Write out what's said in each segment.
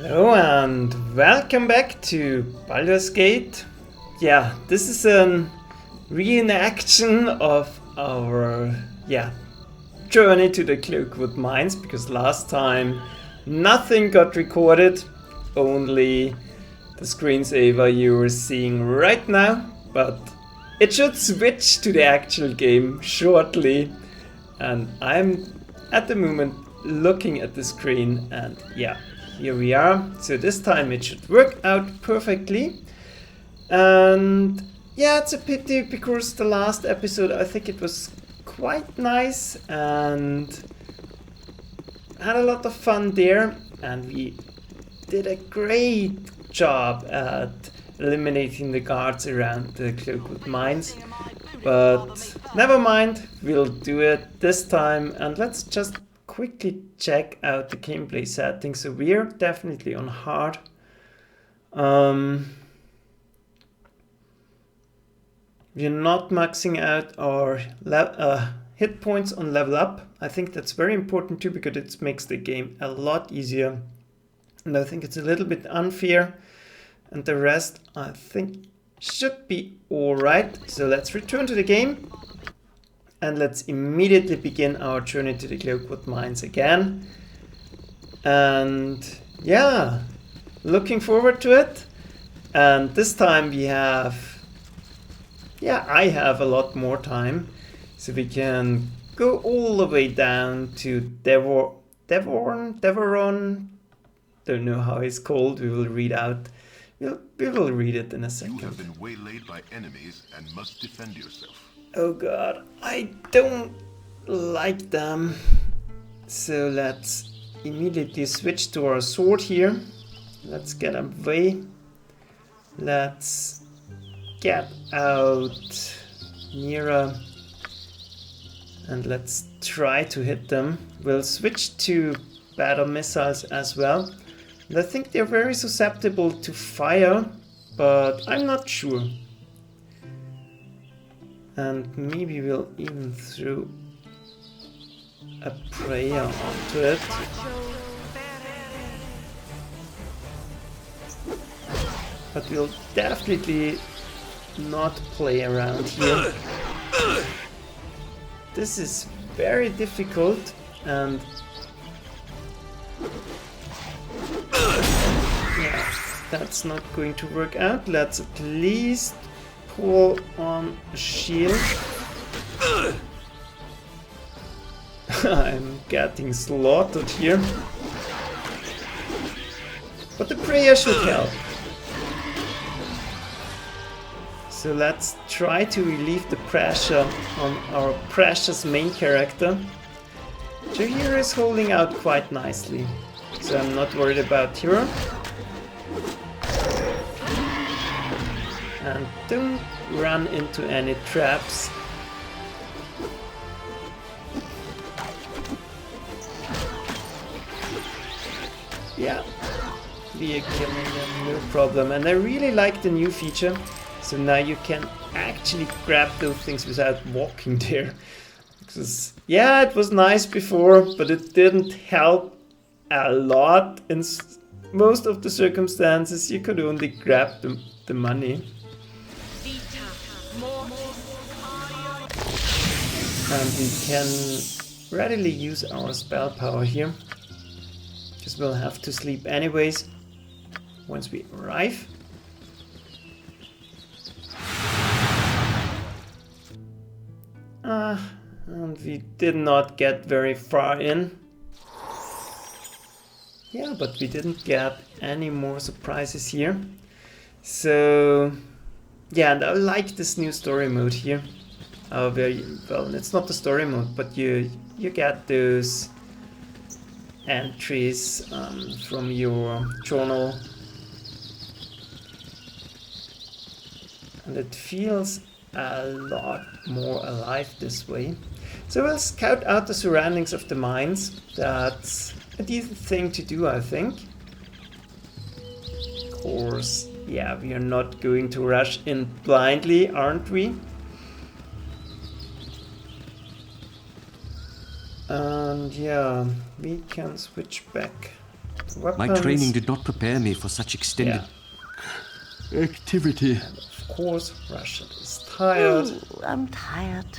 Hello and welcome back to Baldur's Gate. Yeah, this is a reenaction of our journey to the Cloakwood mines, because last time nothing got recorded, only the screensaver you are seeing right now, but it should switch to the actual game shortly, and I'm at the moment looking at the screen, and yeah, here we are. So this time it should work out perfectly. And yeah, it's a pity because the last episode, I think it was quite nice and had a lot of fun there, and we did a great job at eliminating the guards around the Cloakwood mines. But never mind, we'll do it this time, and let's just quickly check out the gameplay settings. So we're definitely on hard. We're not maxing out our hit points on level up. I think that's very important too, because it makes the game a lot easier. And I think it's a little bit unfair. And the rest, I think, should be alright. So let's return to the game. And let's immediately begin our journey to the Cloakwood mines again. And yeah, looking forward to it. And this time we have, I have a lot more time. So we can go all the way down to Davaeorn. Don't know how it's called. We will read out. We will read it in a second. You have been waylaid by enemies and must defend yourself. Oh god, I don't like them. So let's immediately switch to our sword here. Let's get away. Let's get out nearer. And let's try to hit them. We'll switch to battle missiles as well. And I think they're very susceptible to fire, but I'm not sure. And maybe we'll even throw a prayer onto it. But we'll definitely not play around here. This is very difficult, and yeah, that's not going to work out. Let's at least pull on a shield. I'm getting slaughtered here. But the prayer should help. So let's try to relieve the pressure on our precious main character. The hero is holding out quite nicely, so I'm not worried about her. And don't run into any traps. Yeah, we are killing them, no problem. And I really like the new feature. So now you can actually grab those things without walking there. Because, yeah, it was nice before, but it didn't help a lot. In most of the circumstances, you could only grab the money. And we can readily use our spell power here. Because we'll have to sleep anyways once we arrive. And we did not get very far in. Yeah, but we didn't get any more surprises here. So, yeah, and I like this new story mode here. Very well, it's not the story mode, but you get those entries from your journal. And it feels a lot more alive this way. So we'll scout out the surroundings of the mines. That's a decent thing to do, I think. Of course, yeah, we are not going to rush in blindly, aren't we? And yeah, we can switch back weapons. My training did not prepare me for such extended activity. And of course, Russia is tired. Ooh, I'm tired.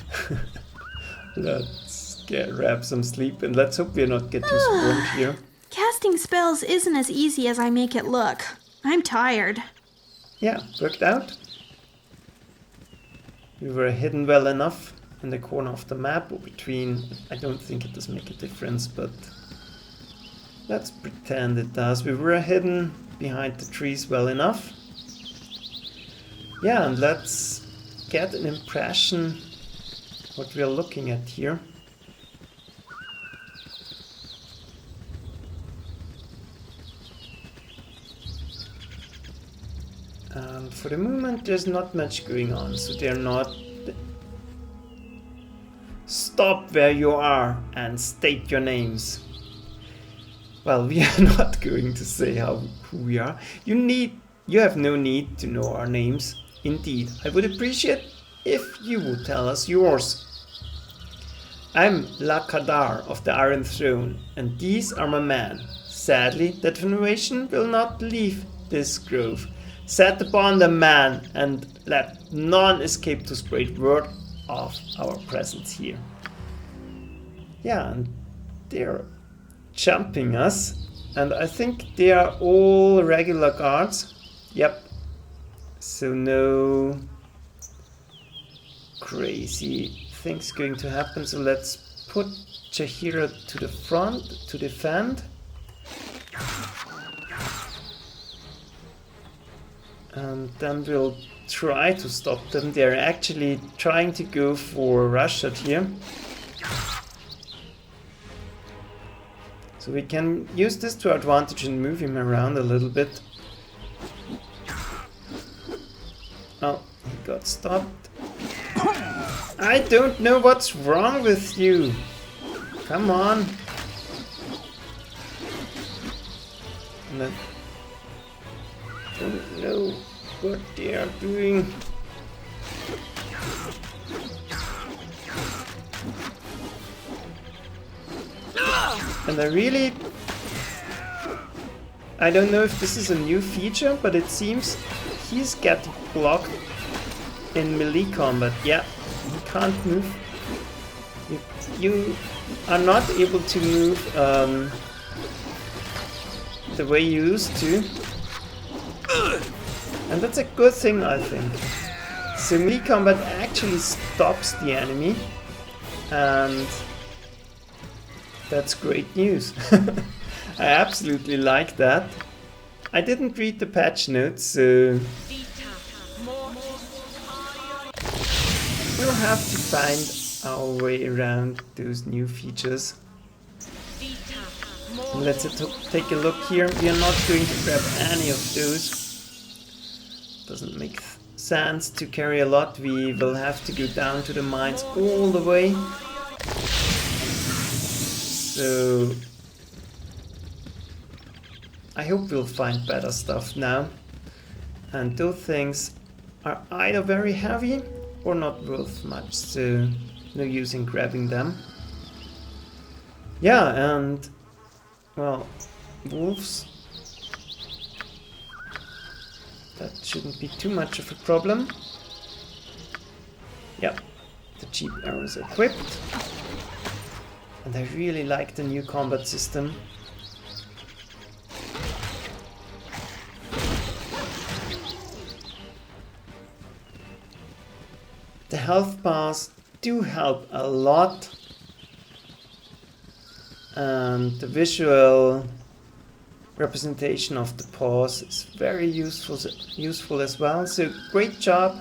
Let's grab some sleep and let's hope we're not getting swarmed here. Casting spells isn't as easy as I make it look. I'm tired. Yeah, worked out. We were hidden well enough in the corner of the map or between. I don't think it does make a difference, but let's pretend it does. We were hidden behind the trees well enough. Yeah, and let's get an impression what we are looking at here. And for the moment there's not much going on, so they're not... Stop where you are and state your names. Well, we are not going to say who we are. You have no need to know our names. Indeed, I would appreciate if you would tell us yours. I'm Lakadar of the Iron Throne, and these are my men. Sadly, that generation will not leave this grove. Set upon the man, and let none escape to spread word of our presence here. Yeah, and they're jumping us, and I think they are all regular guards. Yep. So no crazy things going to happen. So let's put Jahira to the front to defend. And then we'll try to stop them. They're actually trying to go for Rashad here. So we can use this to our advantage and move him around a little bit. Oh, he got stopped. I don't know what's wrong with you. Come on. And I don't know what they are doing. And I don't know if this is a new feature, but it seems he's getting blocked in melee combat. Yeah, he can't move. You are not able to move the way you used to. And that's a good thing, I think. So melee combat actually stops the enemy, and that's great news. I absolutely like that. I didn't read the patch notes, so we'll have to find our way around those new features. Let's take a look here. We are not going to grab any of those. Doesn't make sense to carry a lot. We will have to go down to the mines all the way. So I hope we'll find better stuff now. And those things are either very heavy or not worth much, so no use in grabbing them. Yeah, and well, wolves. That shouldn't be too much of a problem. Yeah, the cheap arrows equipped. And I really like the new combat system. The health bars do help a lot. And the visual representation of the paws is very useful as well. So great job.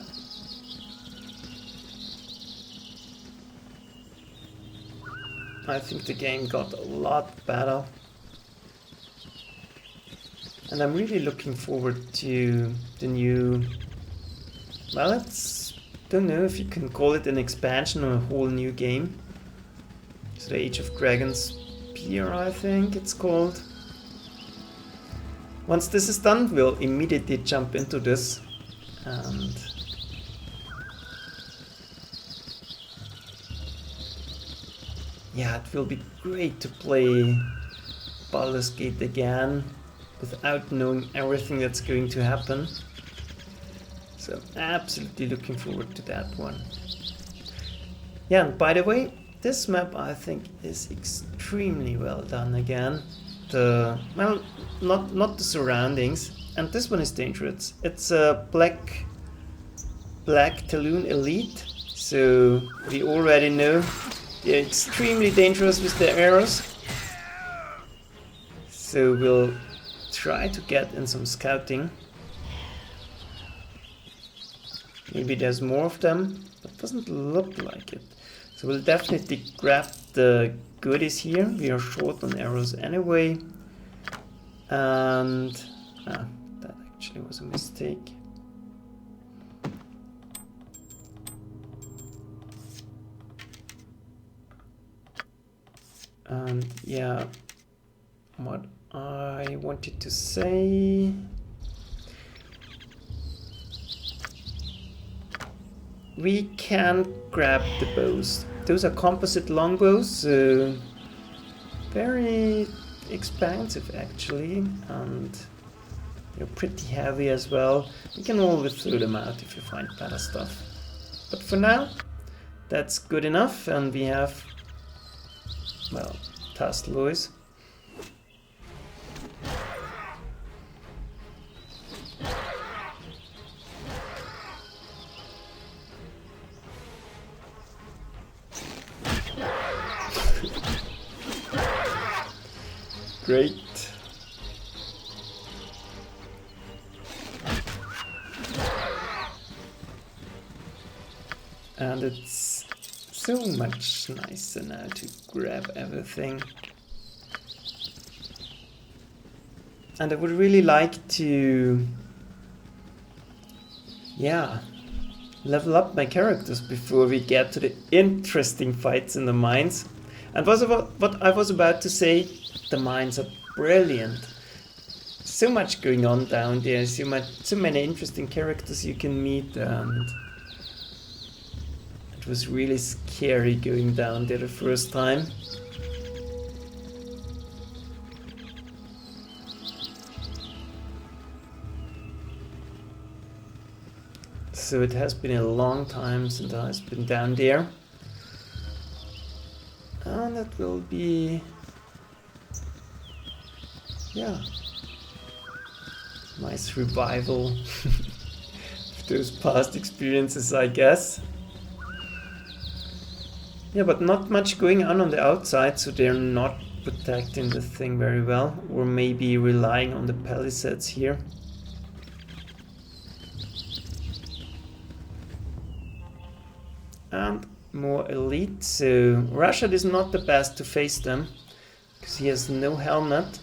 I think the game got a lot better. And I'm really looking forward to the new... Well, don't know if you can call it an expansion or a whole new game. It's the Age of Dragons Spear, I think it's called. Once this is done, we'll immediately jump into this. And yeah, it will be great to play Baldur's Gate again without knowing everything that's going to happen. So I'm absolutely looking forward to that one. Yeah, and by the way, this map I think is extremely well done again. Well, not the surroundings, and this one is dangerous. It's a black Talon elite, so we already know they're extremely dangerous with their arrows. So we'll try to get in some scouting. Maybe there's more of them, but doesn't look like it. So we'll definitely grab the goodies here. We are short on arrows anyway. And that actually was a mistake. And yeah, what I wanted to say, we can grab the bows. Those are composite longbows, so very expensive actually, and they're pretty heavy as well. You can always throw them out if you find better stuff. But for now, that's good enough, and we have, well, tasked Lois. Great. And it's so much nicer now to grab everything. And I would really like to, yeah, level up my characters before we get to the interesting fights in the mines. And what I was about to say, the mines are brilliant. So much going on down there, so many interesting characters you can meet, and it was really scary going down there the first time. So it has been a long time since I've been down there. And that will be, yeah, nice revival of those past experiences, I guess. Yeah, but not much going on the outside, so they're not protecting the thing very well, or maybe relying on the palisades here. And more elite, so Rashad is not the best to face them, because he has no helmet.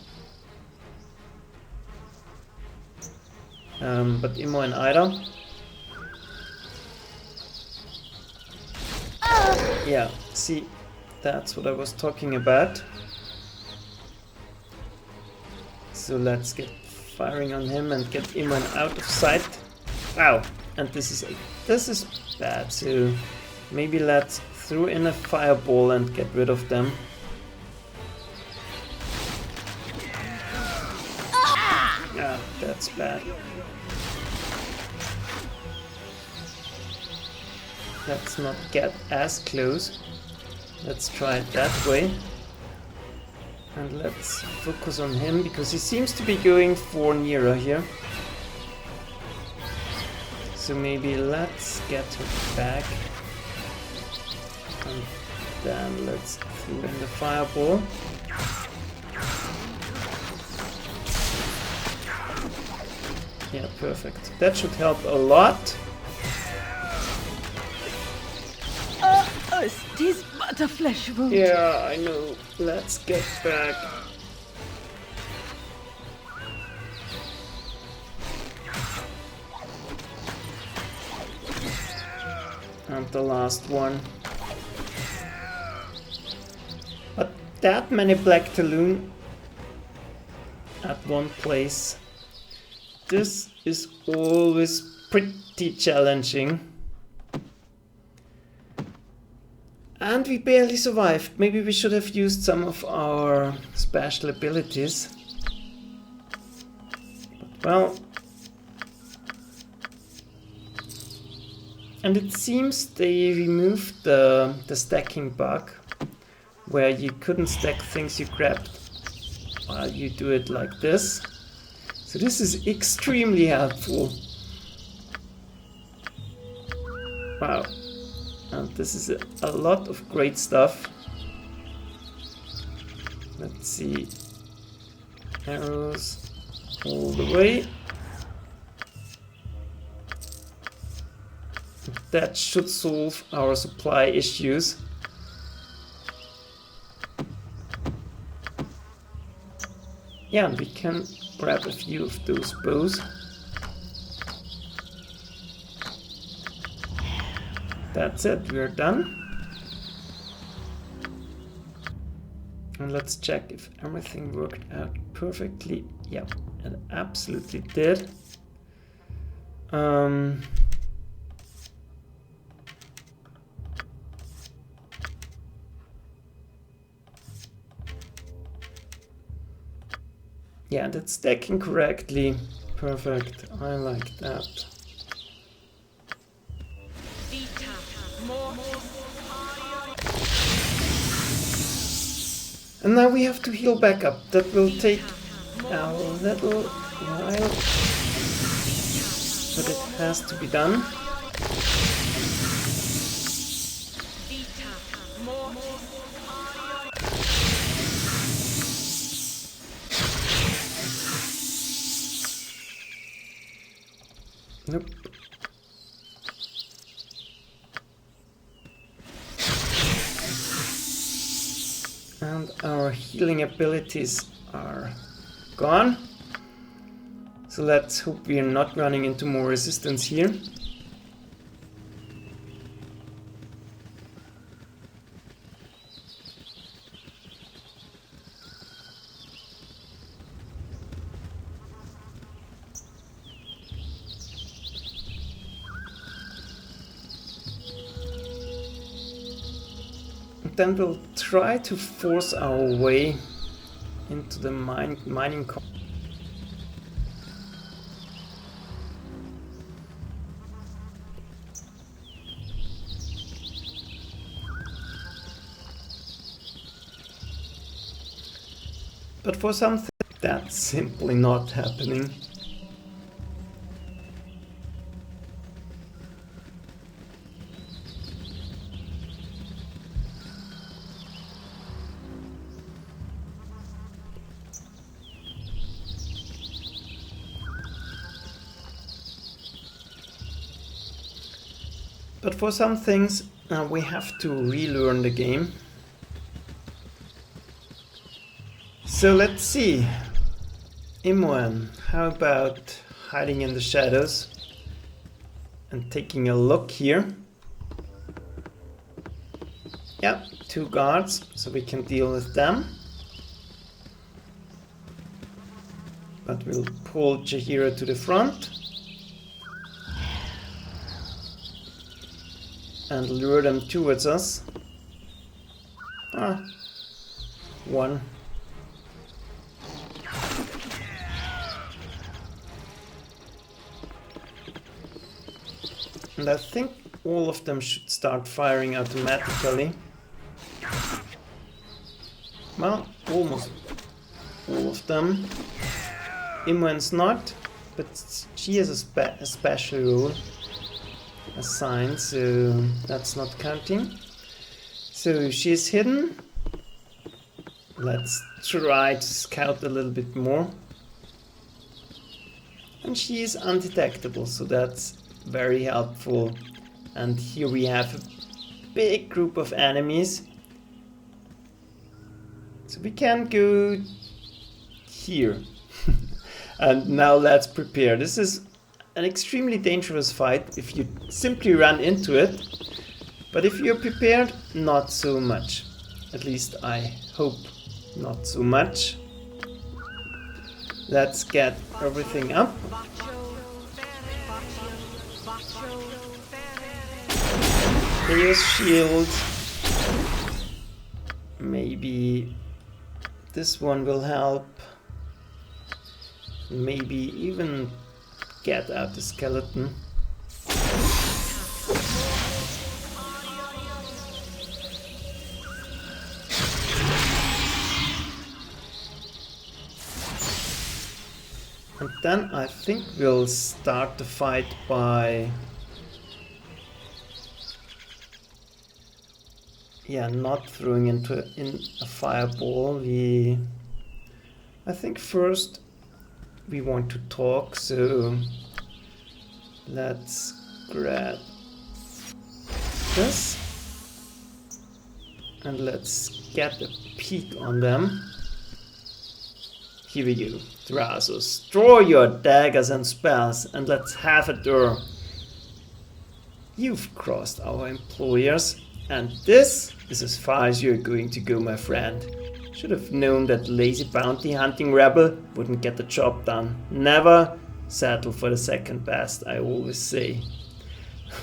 But Imo and Ida. Yeah, see, that's what I was talking about. So let's get firing on him and get Imo out of sight. Ow! And this is bad, so maybe let's throw in a fireball and get rid of them. Ah, that's bad. Let's not get as close. Let's try it that way. And let's focus on him, because he seems to be going for Nira here. So maybe let's get her back. And then let's throw in the fireball. Yeah, perfect. That should help a lot. It is but a flesh wound. Yeah, I know. Let's get back. And the last one. But that many black Talon at one place. This is always pretty challenging. And we barely survived. Maybe we should have used some of our special abilities. But, well... And it seems they removed the stacking bug, where you couldn't stack things you grabbed while you do it like this. So this is extremely helpful. Wow. And this is a lot of great stuff. Let's see. Arrows all the way. That should solve our supply issues. Yeah, and we can grab a few of those bows. That's it, we're done. And let's check if everything worked out perfectly. Yep, it absolutely did. Yeah, that's stacking correctly. Perfect, I like that. And now we have to heal back up. That will take a little while, but it has to be done. Nope. And our healing abilities are gone. So let's hope we are not running into more resistance here. Then we'll try to force our way into the mining but for something that's simply not happening. But for some things, we have to relearn the game. So let's see. Imoen, how about hiding in the shadows and taking a look here? Yeah, 2 guards, so we can deal with them. But we'll pull Jaheira to the front. And lure them towards us. Ah, 1. And I think all of them should start firing automatically. Well, almost all of them. Imoen's not, but she has a special rule assigned, so that's not counting. So she's hidden. Let's try to scout a little bit more. And she is undetectable, so that's very helpful. And here we have a big group of enemies. So we can go here. And now let's prepare. This is an extremely dangerous fight if you simply run into it, but if you're prepared, not so much. At least I hope not so much. Let's get everything up. Chaos shield. Maybe this one will help. Maybe even get out the skeleton. And then I think we'll start the fight by... yeah, not throwing in a fireball. I think first we want to talk, so let's grab this and let's get a peek on them. Here we go. Thrasos, draw your daggers and spells and let's have it there. You've crossed our employers, and this is as far as you're going to go, my friend. Should have known that lazy bounty hunting rebel wouldn't get the job done. Never settle for the second best, I always say.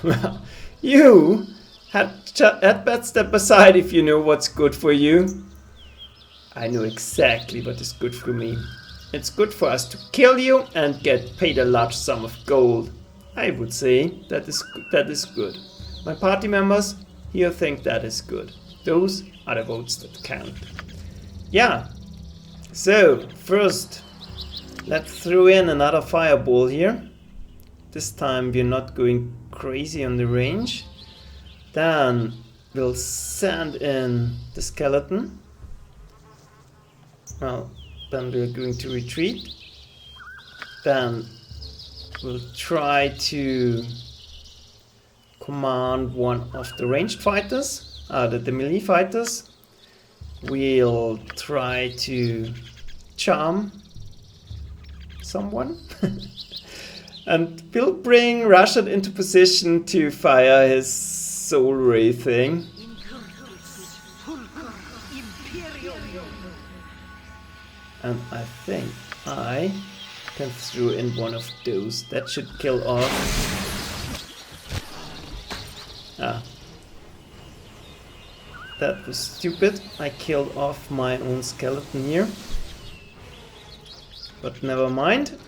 Well, you had best step aside if you know what's good for you. I know exactly what is good for me. It's good for us to kill you and get paid a large sum of gold. I would say that is good. My party members here think that is good. Those are the votes that count. Yeah, so first let's throw in another fireball here. This time we're not going crazy on the range. Then we'll send in the skeleton. Well, then we're going to retreat. Then we'll try to command one of the ranged fighters, the melee fighters. We'll try to charm someone. And we'll bring Rashad into position to fire his soul ray thing. And I think I can throw in one of those. That should kill off. Ah. That was stupid. I killed off my own skeleton here. But never mind.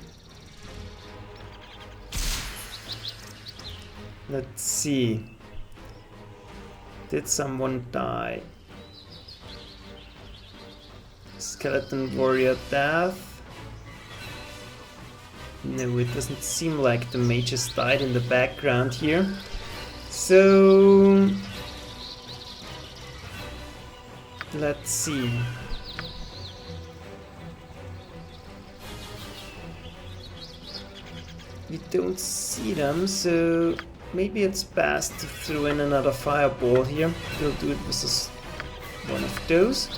Let's see. Did someone die? Skeleton warrior death. No, it doesn't seem like the mage has died in the background here. So let's see. We don't see them, so maybe it's best to throw in another fireball here. We'll do it with one of those.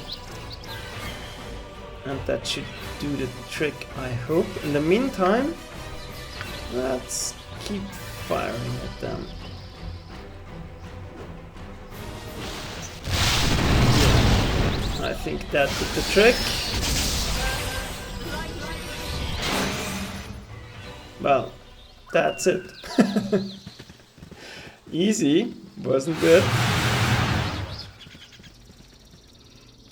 And that should do the trick, I hope. In the meantime, let's keep firing at them. I think that did the trick. Well, that's it. Easy, wasn't it?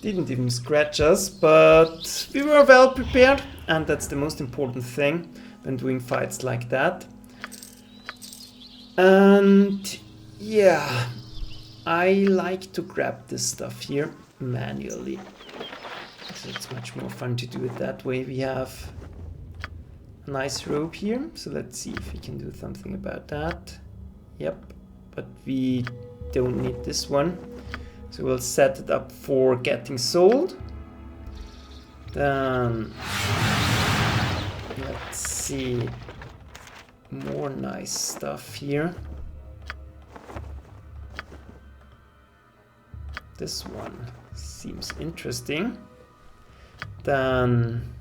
Didn't even scratch us, but we were well prepared, and that's the most important thing when doing fights like that. And yeah, I like to grab this stuff here manually. So it's much more fun to do it that way. We have a nice rope here, so let's see if we can do something about that. Yep, but we don't need this one. So we'll set it up for getting sold. Then let's see, more nice stuff here. This one seems interesting. Then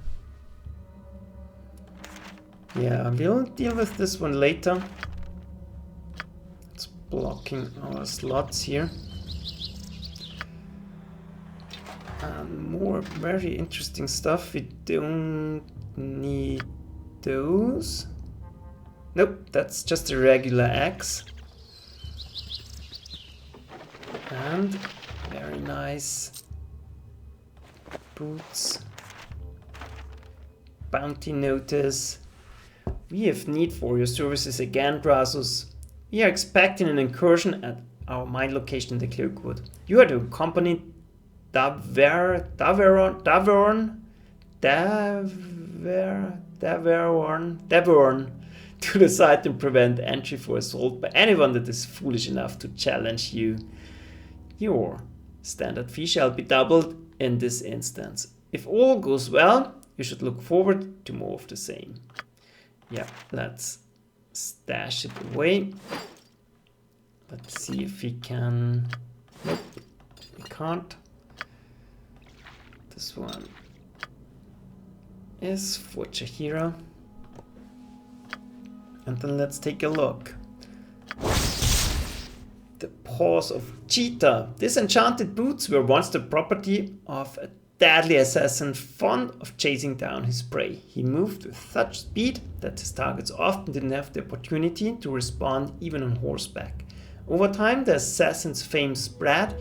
yeah, we'll deal with this one later. It's blocking our slots here. And more very interesting stuff. We don't need those. Nope, that's just a regular axe. And very nice Boots. Bounty notice. We have need for your services again, Drasus. We are expecting an incursion at our mine location in the Cloakwood. You are to accompany Davaeorn to the site and prevent entry for assault by anyone that is foolish enough to challenge you. Your standard fee shall be doubled in this instance. If all goes well, you should look forward to more of the same. Yeah, let's stash it away. Let's see if we can... Nope, we can't. This one is for Chahira. And then let's take a look. The Paws of Cheetah. These enchanted boots were once the property of a deadly assassin fond of chasing down his prey. He moved with such speed that his targets often didn't have the opportunity to respond even on horseback. Over time, the assassin's fame spread,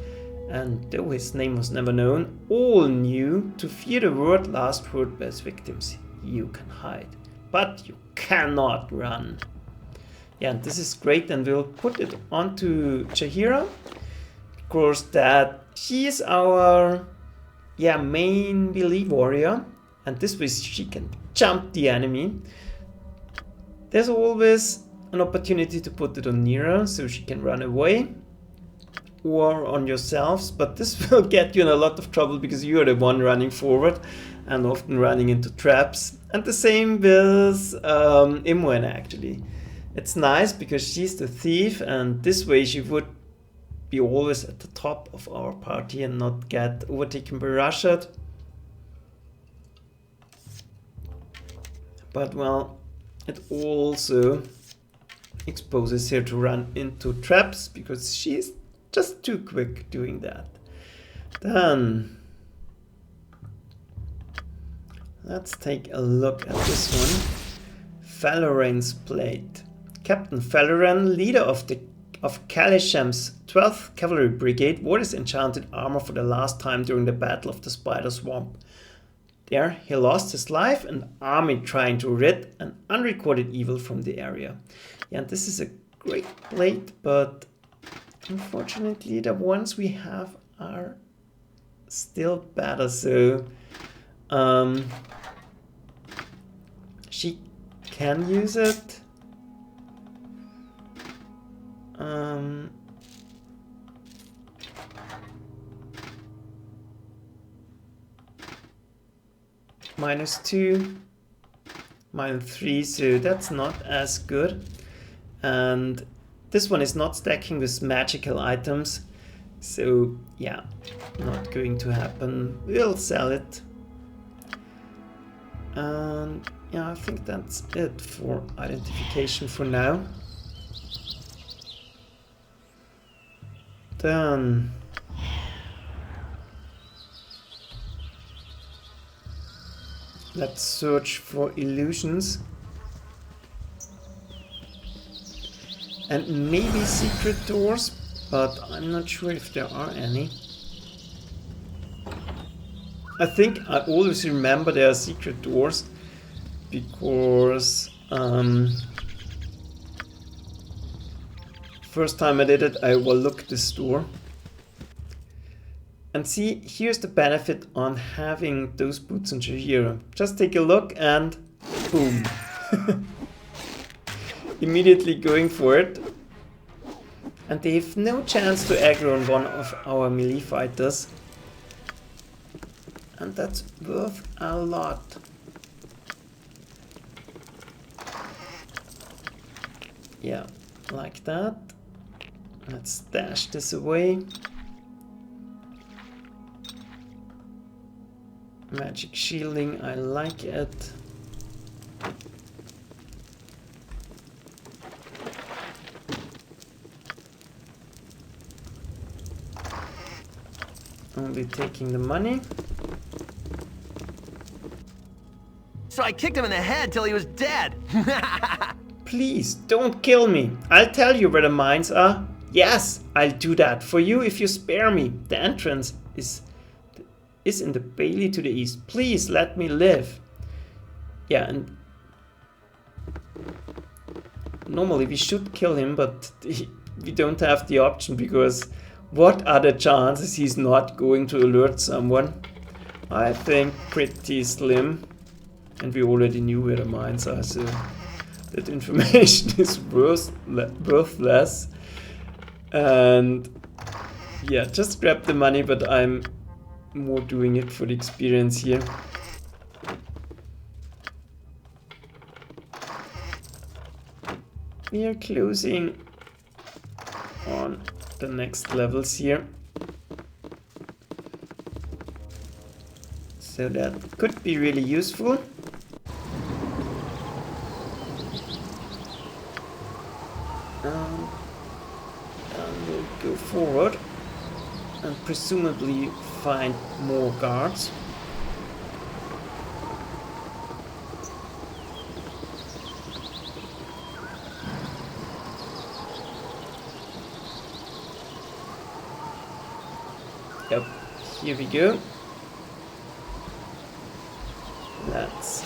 and though his name was never known, all knew to fear the word last heard by his victims. You can hide, but you cannot run. Yeah, and this is great, and we'll put it onto Chahira, because that she is our main melee warrior, and this way she can jump the enemy. There's always an opportunity to put it on Nira so she can run away, or on yourselves, but this will get you in a lot of trouble because you're the one running forward and often running into traps. And the same with Imoen actually. It's nice because she's the thief, and this way she would be always at the top of our party and not get overtaken by Rashad. But well, it also exposes her to run into traps because she's just too quick doing that. Then let's take a look at this one. Falaran's Plate. Captain Falaran, leader of Kalisham's 12th Cavalry Brigade, wore his enchanted armor for the last time during the Battle of the Spider Swamp. There, he lost his life and army trying to rid an unrecorded evil from the area. Yeah, and this is a great plate, but unfortunately the ones we have are still better, so she can use it. -2, -3, so that's not as good. And this one is not stacking with magical items, so yeah, not going to happen. We'll sell it. And yeah, I think that's it for identification for now. Then let's search for illusions and maybe secret doors, but I'm not sure if there are any. I think I always remember there are secret doors because first time I did it, I overlooked this door. And see, here's the benefit on having those boots on Chahira. Just take a look and boom. Immediately going for it. And they have no chance to aggro on one of our melee fighters. And that's worth a lot. Yeah, like that. Let's stash this away. Magic shielding, I like it. Only taking the money. So I kicked him in the head till he was dead. Please, don't kill me. I'll tell you where the mines are. Yes, I'll do that for you if you spare me. The entrance is is in the bailey to the east. Please let me live. Yeah, and normally we should kill him, but we don't have the option, because what are the chances he's not going to alert someone? I think pretty slim. And we already knew where the mines are, so that information is worthless. And yeah, just grab the money, but I'm more doing it for the experience here. We are closing on the next levels here. So that could be really useful. And we'll go forward and presumably find more guards. Yep, here we go. Let's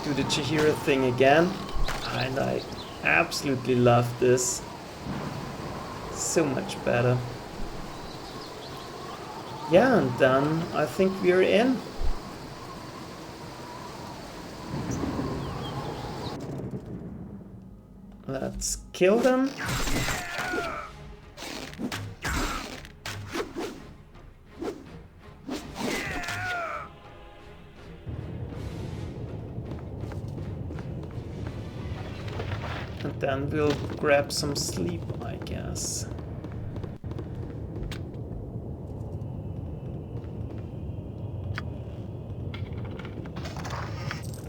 do the Chihira thing again. And I absolutely love this. So much better. Yeah, and then I think we're in. Let's kill them. And then we'll grab some sleep, I guess.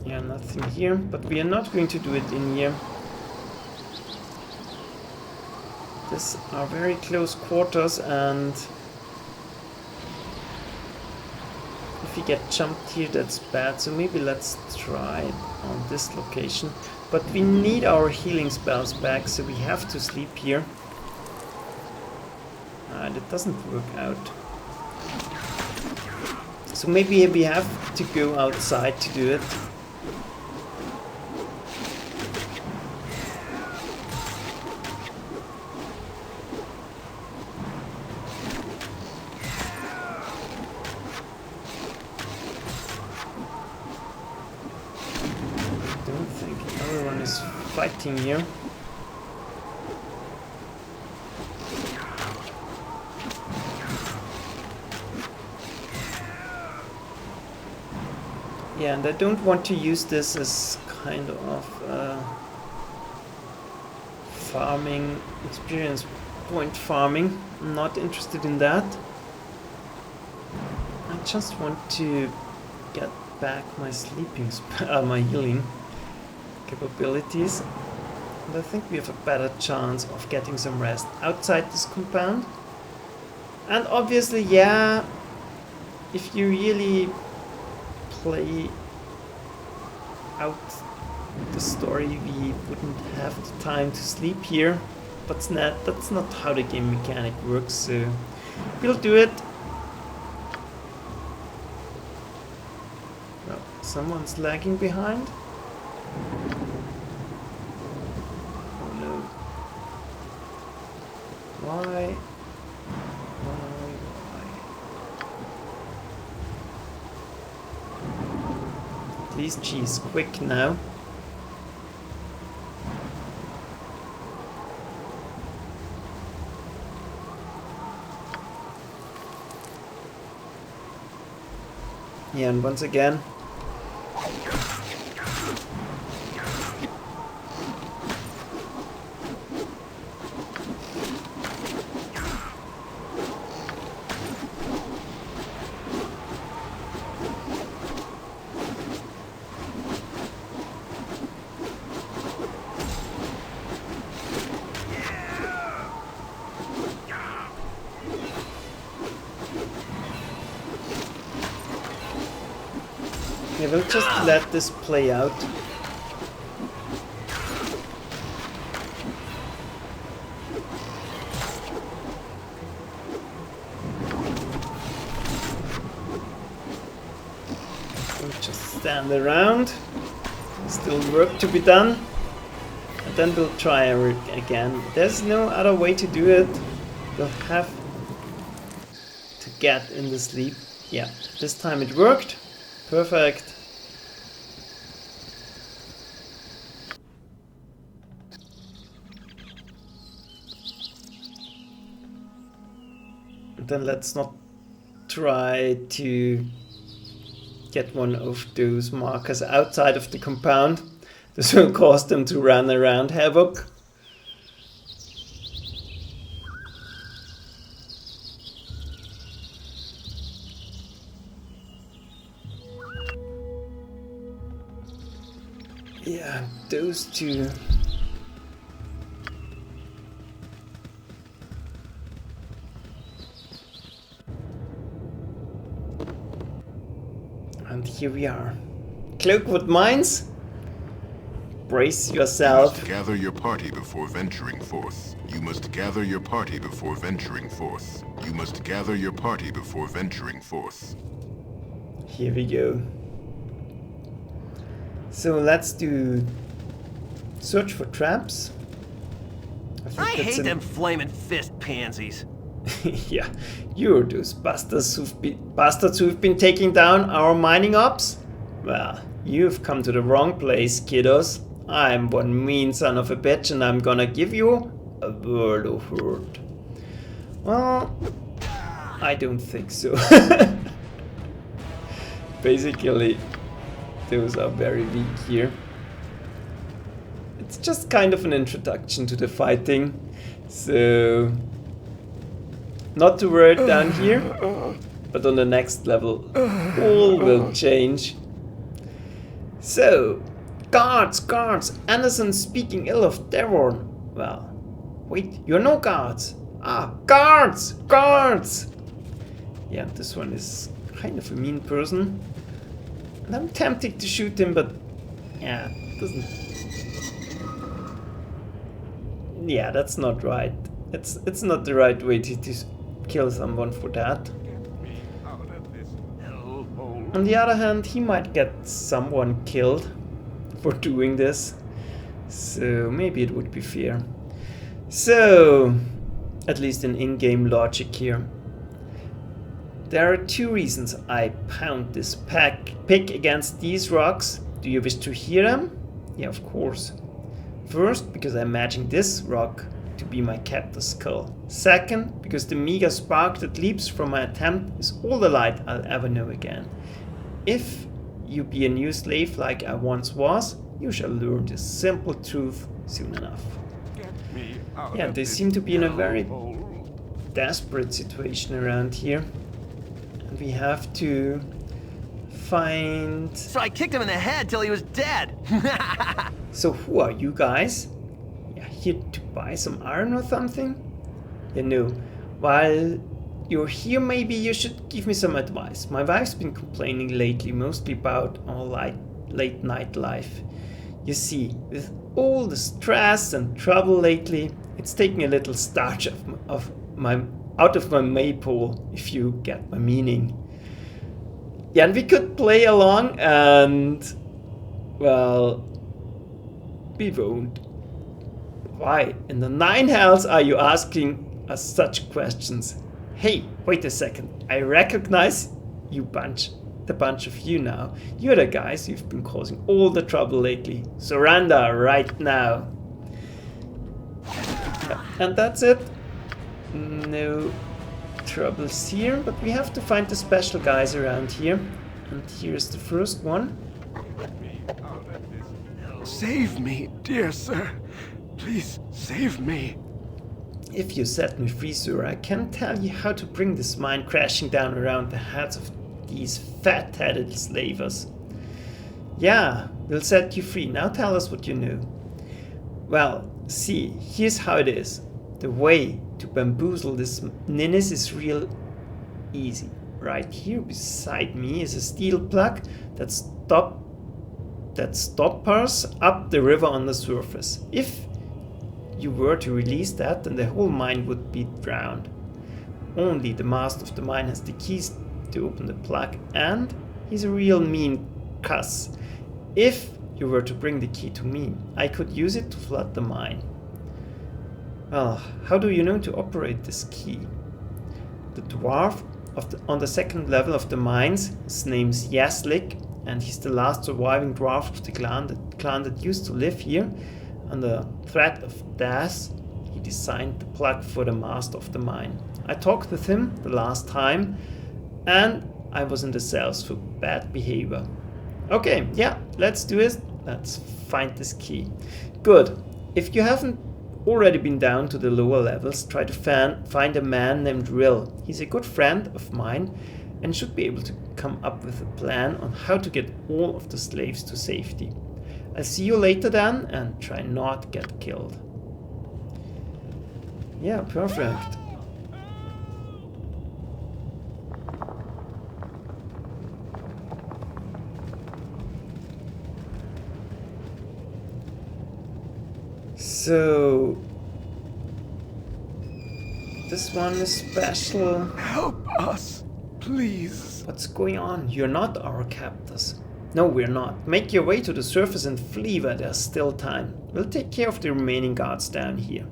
Yeah, nothing here, but we are not going to do it in here. These are very close quarters, and if we get jumped here, that's bad. So maybe let's try it on this location. But we need our healing spells back, so we have to sleep here. That doesn't work out. So maybe we have to go outside to do it. Fighting here. Yeah, and I don't want to use this as kind of farming, experience point farming. I'm not interested in that. I just want to get back my sleeping my healing capabilities, and I think we have a better chance of getting some rest outside this compound. And obviously, yeah, if you really play out the story, we wouldn't have the time to sleep here, but that's not how the game mechanic works, so we'll do it. Well, someone's lagging behind. Oh no. Why? Please, cheese, quick now. Yeah, and once again, yeah, we'll just let this play out. stand around. Still work to be done. And then we'll try again. There's no other way to do it. We'll have to get in the sleep. Yeah, this time it worked. Perfect. Then let's not try to get one of those markers outside of the compound. This will cause them to run around havoc. Yeah, those two. And here we are. Cloakwood Mines. Brace yourself. You must gather your party before venturing forth. You must gather your party before venturing forth. You must gather your party before venturing forth. Here we go. So let's do search for traps. I hate them flaming fist pansies. Yeah, you're those bastards who've been taking down our mining ops? Well, you've come to the wrong place, kiddos. I'm one mean son of a bitch and I'm gonna give you a world of hurt. Well, I don't think so. Basically, those are very weak here. It's just kind of an introduction to the fighting, so not to worry down here, but on the next level all will change. So, guards! Anderson speaking ill of Davaeorn. Well, wait, you're no guards. Ah, guards! Yeah, this one is kind of a mean person. And I'm tempted to shoot him, but yeah, doesn't. Yeah, that's not right. It's not the right way to kill someone for that. On the other hand, he might get someone killed for doing this, so maybe it would be fair. So, at least in in-game logic here. There are two reasons I pound this pick against these rocks. Do you wish to hear them? Yeah, of course. First, because I imagine this rock to be my captor's skull. Second, because the mega spark that leaps from my attempt is all the light I'll ever know again. If you be a new slave like I once was, you shall learn this simple truth soon enough. Yeah, they seem to be in a very desperate situation around here. And we have to find... So I kicked him in the head till he was dead. So who are you guys? Yeah, here to buy some iron or something? You know, while you're here, maybe you should give me some advice. My wife's been complaining lately, mostly about our late night life. You see, with all the stress and trouble lately, it's taking a little starch out of my maypole, if you get my meaning. Yeah, and we could play along and, well, we won't. Why in the nine hells are you asking us such questions? Hey, wait a second, I recognize you the bunch of you now. You're the guys who've been causing all the trouble lately. Surrender right now. Yeah, and that's it. No troubles here, but we have to find the special guys around here. And here's the first one. Save me, dear sir. Please save me. If you set me free, sir, I can tell you how to bring this mine crashing down around the heads of these fat-headed slavers. Yeah, we'll set you free. Now tell us what you know. Well, see, here's how it is. The way to bamboozle this ninnies is real easy. Right here beside me is a steel plug that stoppers up the river on the surface. If you were to release that, then the whole mine would be drowned. Only the master of the mine has the keys to open the plug, and he's a real mean Cuss. If you were to bring the key to me, I could use it to flood the mine. Well, how do you know to operate this key? The dwarf on the second level of the mines, his name's Yaslik, and he's the last surviving dwarf of the clan that used to live here. Under threat of death, he designed the plug for the master of the mine. I talked with him the last time, and I was in the cells for bad behavior. Okay, yeah, let's do it. Let's find this key. Good. If you haven't already been down to the lower levels, try to find a man named Rill. He's a good friend of mine and should be able to come up with a plan on how to get all of the slaves to safety. I'll see you later then, and try not get killed. Yeah, perfect. So this one is special. Help us, please. What's going on? You're not our captors. No, we're not. Make your way to the surface and flee while there's still time. We'll take care of the remaining guards down here.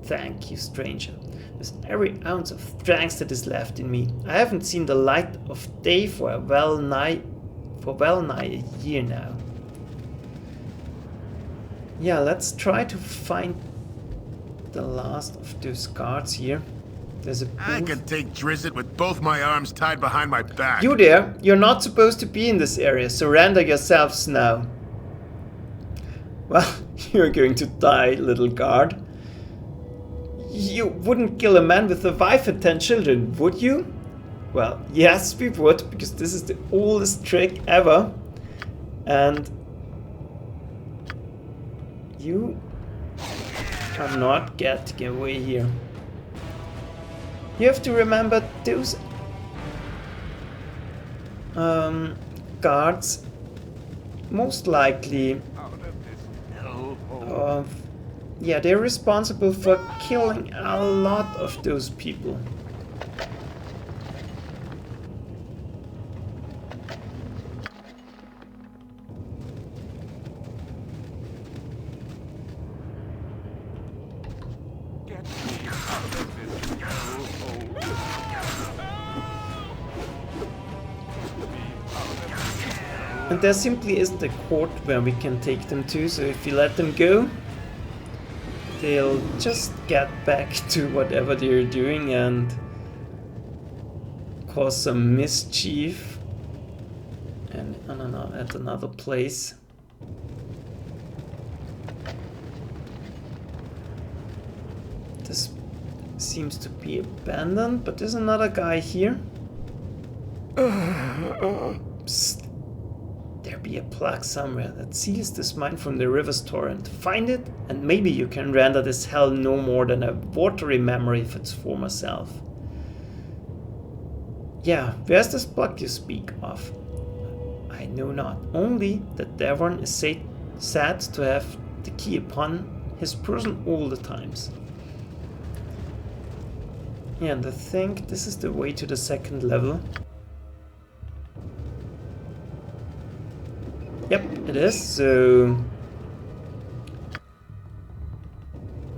Thank you, stranger. With every ounce of strength that is left in me, I haven't seen the light of day for well nigh a year now. Yeah, let's try to find the last of those guards here. There's a booth. I can take Drizzt with both my arms tied behind my back. You there! You're not supposed to be in this area. Surrender yourselves now. Well, you're going to die, little guard. You wouldn't kill a man with a wife and 10 children, would you? Well, yes, we would, because this is the oldest trick ever. And you are not getting away here. You have to remember those guards most likely yeah, they're responsible for killing a lot of those people. And there simply isn't a court where we can take them to, so if you let them go, they'll just get back to whatever they're doing and cause some mischief and at another place. This seems to be abandoned, but there's another guy here. Psst. There be a plug somewhere that seals this mine from the river's torrent. Find it, and maybe you can render this hell no more than a watery memory of its former self. Yeah, where's this plug you speak of? I know not, only that Davaeorn is said to have the key upon his person all the times. Yeah, and I think this is the way to the second level. Yep, it is, so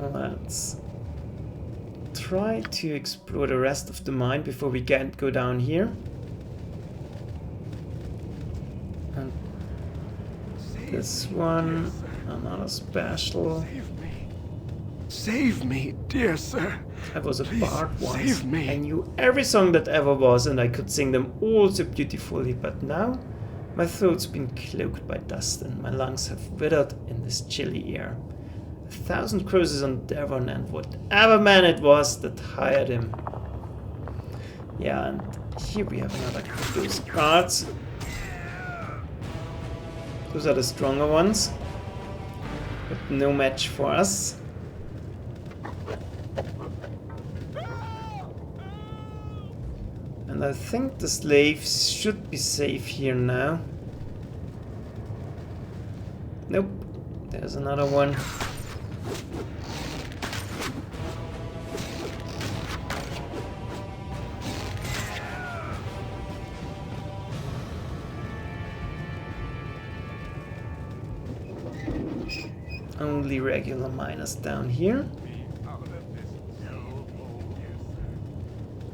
let's try to explore the rest of the mine before we go down here. And this one, another special. Save me. Save me, dear sir. I was a Please, bard once. save me. I knew every song that ever was, and I could sing them all so beautifully, but now my throat's been cloaked by dust and my lungs have withered in this chilly air. 1,000 curses on Davaeorn and whatever man it was that hired him. Yeah, and here we have another of those guards. Those are the stronger ones, but no match for us. And I think the slaves should be safe here now. Nope, there's another one. Only regular miners down here.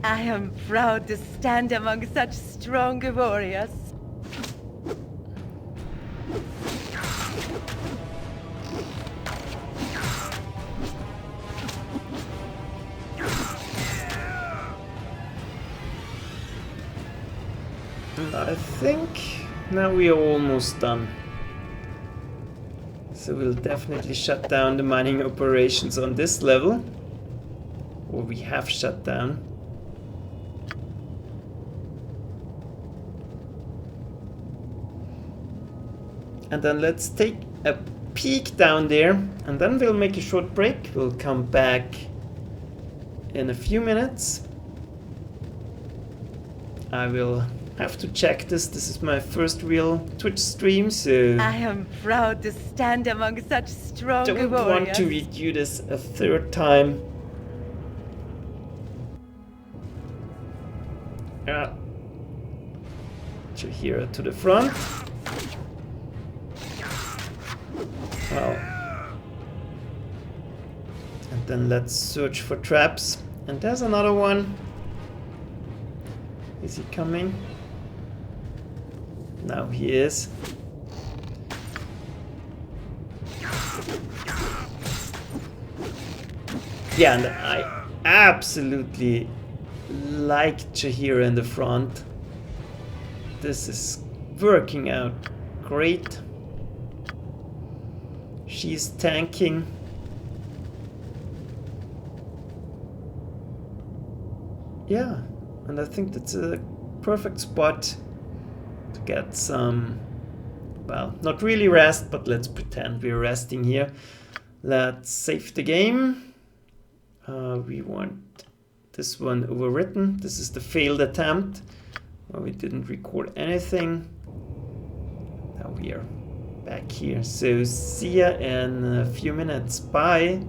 I am proud to stand among such strong warriors. I think now we are almost done. So we'll definitely shut down the mining operations on this level. Or we have shut down. And then let's take a peek down there. And then we'll make a short break. We'll come back in a few minutes. I will have to check this. This is my first real Twitch stream, so I am proud to stand among such strong don't warriors. want to redo this a third time. Here to the front. Well, and then let's search for traps. And there's another one. Is he coming? Now he is. Yeah, and I absolutely like Jaheira in the front. This is working out great. She's tanking. Yeah, and I think that's a perfect spot to get some, well, not really rest, but let's pretend we're resting here. Let's save the game. We want this one overwritten. This is the failed attempt where we didn't record anything. Now we are back here. So see ya in a few minutes. Bye.